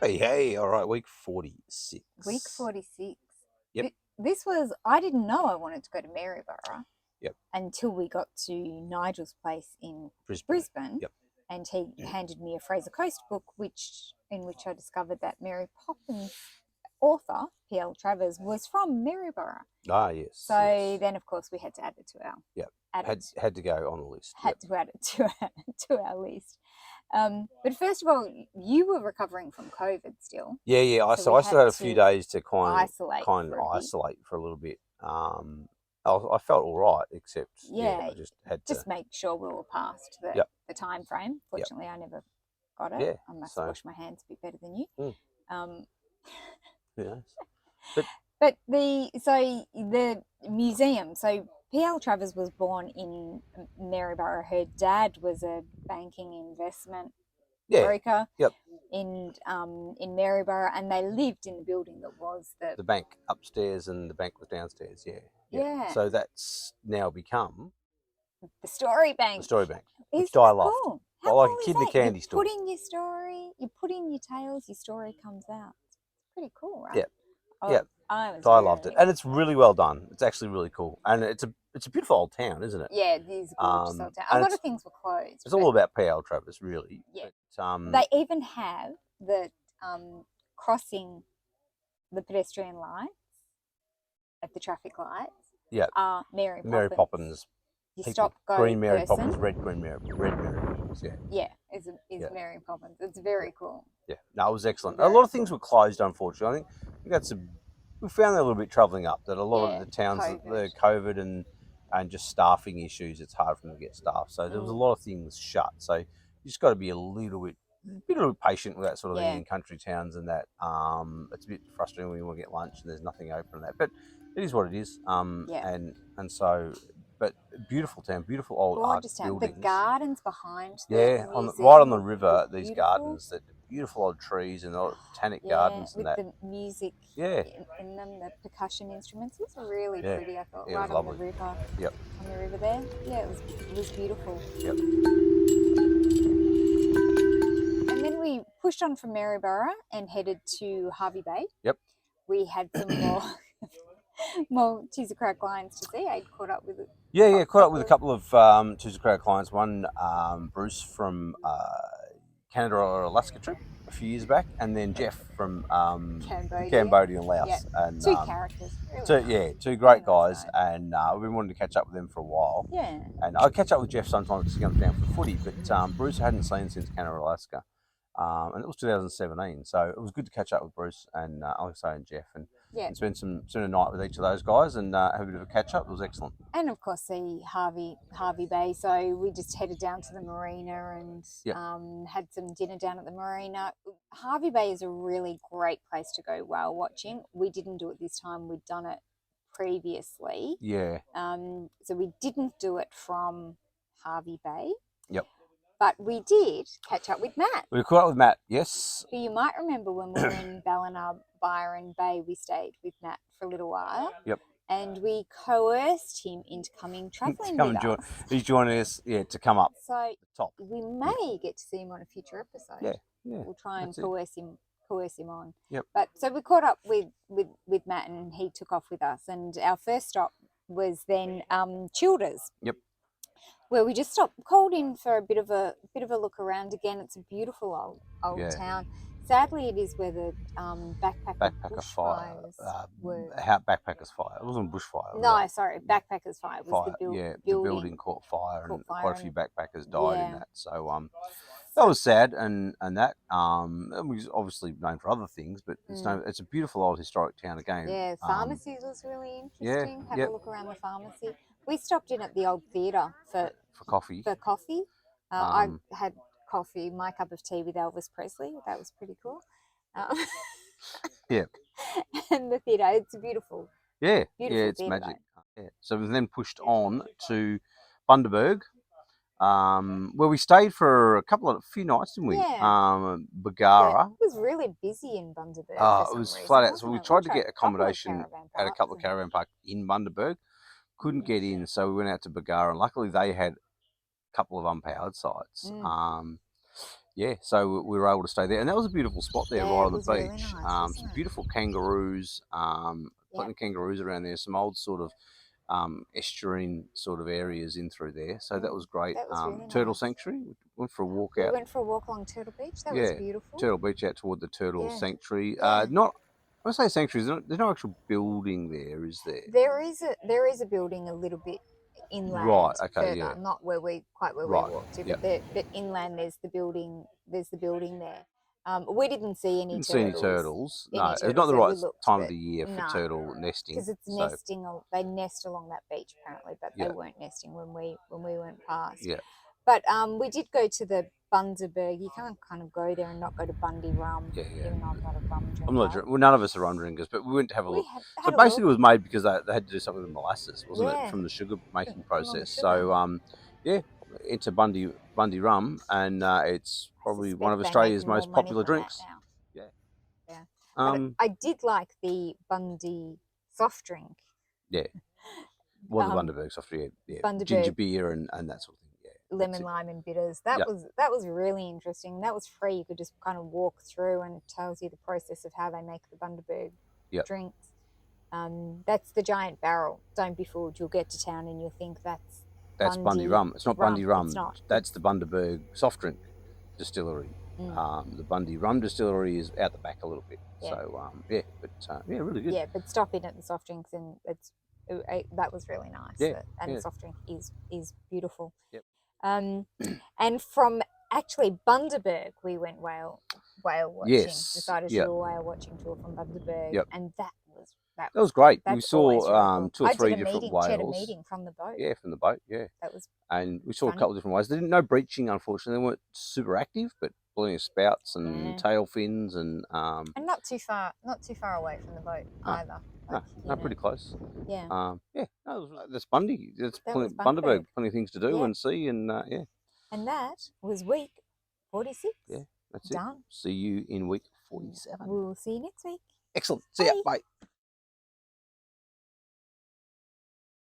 Hey, all right, week 46. Week 46. Yep. I didn't know I wanted to go to Maryborough. Yep. Until we got to Nigel's place in Brisbane. Yep. And he handed me a Fraser Coast book, in which I discovered that Mary Poppins author, PL Travers, was from Maryborough. Ah, yes. So then, of course, we had to add it to our. Yep. Had to go on the list. Had to add it to our list. But first of all, you were recovering from COVID still. Yeah. So I still had a few days to isolate for a little bit. I felt all right, except I just had to make sure we were past the time frame. Fortunately, I never got it. Yeah, I must wash my hands a bit better than you. Yeah. But the museum. So PL Travers was born in Maryborough. Her dad was a banking investment broker. Yep. In Maryborough, and they lived in the building that was the bank upstairs, and the bank was downstairs. Yeah. So that's now become the Story Bank. The Story Bank, which I love. Cool? I like a kid in a candy store. You put in your story, you put in your tales, your story comes out. It's pretty cool, right? Yeah. I loved it, and it's really well done. It's actually really cool, and it's a beautiful old town, isn't it? Yeah, it is a gorgeous old town. A lot of things were closed. It's all about PL Travers, really. Yeah. But, they even have the crossing the pedestrian lights at the traffic lights. Yeah. Mary Poppins. You stop, go, green Mary person. Poppins, red Mary Poppins. Yeah. Is Mary Poppins. It's very cool. Yeah. No, it was excellent. A lot of things were closed, unfortunately. We found that a little bit travelling up, that a lot of the towns, the COVID and just staffing issues, it's hard for them to get staff. So there was a lot of things shut. So you just got to be a little bit patient with that sort of thing in country towns, and that it's a bit frustrating when you want to get lunch and there's nothing open and that. But it is what it is. And so, but beautiful town, beautiful old art buildings. The gardens behind right on the river, these gardens, that beautiful old trees and old botanic gardens and with the music in them, the percussion instruments. It was really pretty, I thought, right on the river. Yep. On the river there. Yeah, it was beautiful. Yep. And then we pushed on from Maryborough and headed to Hervey Bay. Yep. We had some more teaser crack clients to see. I caught up with it. Caught up with a couple of teaser crack clients. One, Bruce from Canada or Alaska trip a few years back, and then Jeff from Cambodia and Laos. Yeah. And two characters. Really two great guys, and we've been wanting to catch up with them for a while. Yeah. And I catch up with Jeff sometimes because he comes down for footy, but Bruce I hadn't seen since Canada or Alaska. And it was 2017, so it was good to catch up with Bruce and Alexa and Jeff, and spend a night with each of those guys and have a bit of a catch up. It was excellent. And of course, see Hervey Bay. So we just headed down to the marina and had some dinner down at the marina. Hervey Bay is a really great place to go whale watching. We didn't do it this time. We'd done it previously. Yeah. So we didn't do it from Hervey Bay. Yep. But we did catch up with Matt. We caught up with Matt, yes. Who you might remember when we were in Ballina Byron Bay, we stayed with Matt for a little while. Yep. And we coerced him into coming travelling with us. He's joining us, to come up. So top. We may get to see him on a future episode. Yeah. We'll try and coerce him on. Yep. But so we caught up with Matt, and he took off with us. And our first stop was then Childers. Yep. Where we just called in for a bit of a look around again. It's a beautiful old town. Sadly, it is where the backpacker fire were. Backpackers fire. It wasn't bushfire. No, sorry, backpackers fire. It was the building caught fire, and quite a few backpackers died in that. So that was sad, and that it was obviously known for other things, but it's a beautiful old historic town again. Yeah, pharmacies was really interesting. Have a look around the pharmacy. We stopped in at the old theatre for coffee. I had coffee, my cup of tea with Elvis Presley. That was pretty cool. Yeah. And the theatre, it's beautiful. Yeah, it's magic. Yeah. So we then pushed on to Bundaberg, where we stayed for a few nights, didn't we? Yeah. Bagara. It was really busy in Bundaberg. It was flat out. So we tried to get accommodation at a couple of caravan parks in Bundaberg. Couldn't get in, so we went out to Bagara, and luckily they had a couple of unpowered sites. Yeah, so we were able to stay there, and that was a beautiful spot there, Yeah, right it on the was really beach. nice, Some wasn't it? beautiful kangaroos, plenty Yep. of kangaroos around there. Some old sort of estuarine sort of areas in through there, so that was great. That was really Turtle nice. sanctuary. We went for a walk We out. went for a walk along Turtle Beach. That was Yeah, beautiful. Turtle Beach out toward the Turtle Yeah. Sanctuary. Yeah. Not when I say sanctuary, there's no actual building there, is there? There is a building a little bit Right. inland Okay. further, Yeah. not where we Right. walked to, Yep. but inland there's the building. There's the building there. We didn't see any Didn't see any turtles. turtles. Any No, it's not turtles the that we right looked, time of but the year for no, turtle nesting. because it's So nesting. They nest along that beach apparently, but they yeah, weren't nesting when we went past. yeah, But we did go to the Bundaberg. You can't kind of go there and not go to Bundy Rum, yeah, yeah. even though I'm not a rum I'm not. drinker. Well, none of us are rum drinkers, but we went to have a We look. So had a basically, look. it was made because they had to do something with molasses, wasn't it, Yeah, from the sugar making from all the process? sugar. So yeah, into Bundy Rum, and it's I probably one suspect of they make Australia's more most money popular from that drinks. now. Yeah. Yeah. But I did like the Bundy soft drink. Yeah. Well, the Um, Bundaberg soft drink, yeah, ginger Bundaberg beer and that sort of thing. Yeah. lemon, lime, and bitters. That Yep. was really interesting. That was free. You could just kind of walk through, and it tells you the process of how they make the Bundaberg Yep. drinks. That's the giant barrel. Don't be fooled. You'll get to town and you'll think that's Bundy Rum. It's not Bundy Rum. It's not. That's the Bundaberg soft drink distillery. The Bundy Rum distillery is out the back a little bit. Yeah. So yeah, but yeah, really good. Yeah, but stop in at the soft drinks, and that was really nice. Yeah, And the soft drink is beautiful. Yep. And from actually Bundaberg, we went whale watching. Yes. Decided to do a whale watching tour from Bundaberg. Yep. And that was great. We that's always really saw cool. 2 or 3 I did a different meeting, whales. chaired a meeting from the boat. Yeah, from the boat. Yeah. That was. And we saw funny. a couple of different whales. They didn't no breaching, unfortunately. They weren't super active, but plenty of spouts and tail fins and not too far away from the boat either. Like, no, pretty close. Yeah. Yeah. No, that's Bundy. That's was Bundaberg. Plenty of things to do and see, and yeah. And that was week 46. Yeah, that's Done. it. See you in week 47. We'll see you next week. Excellent. See ya. Bye.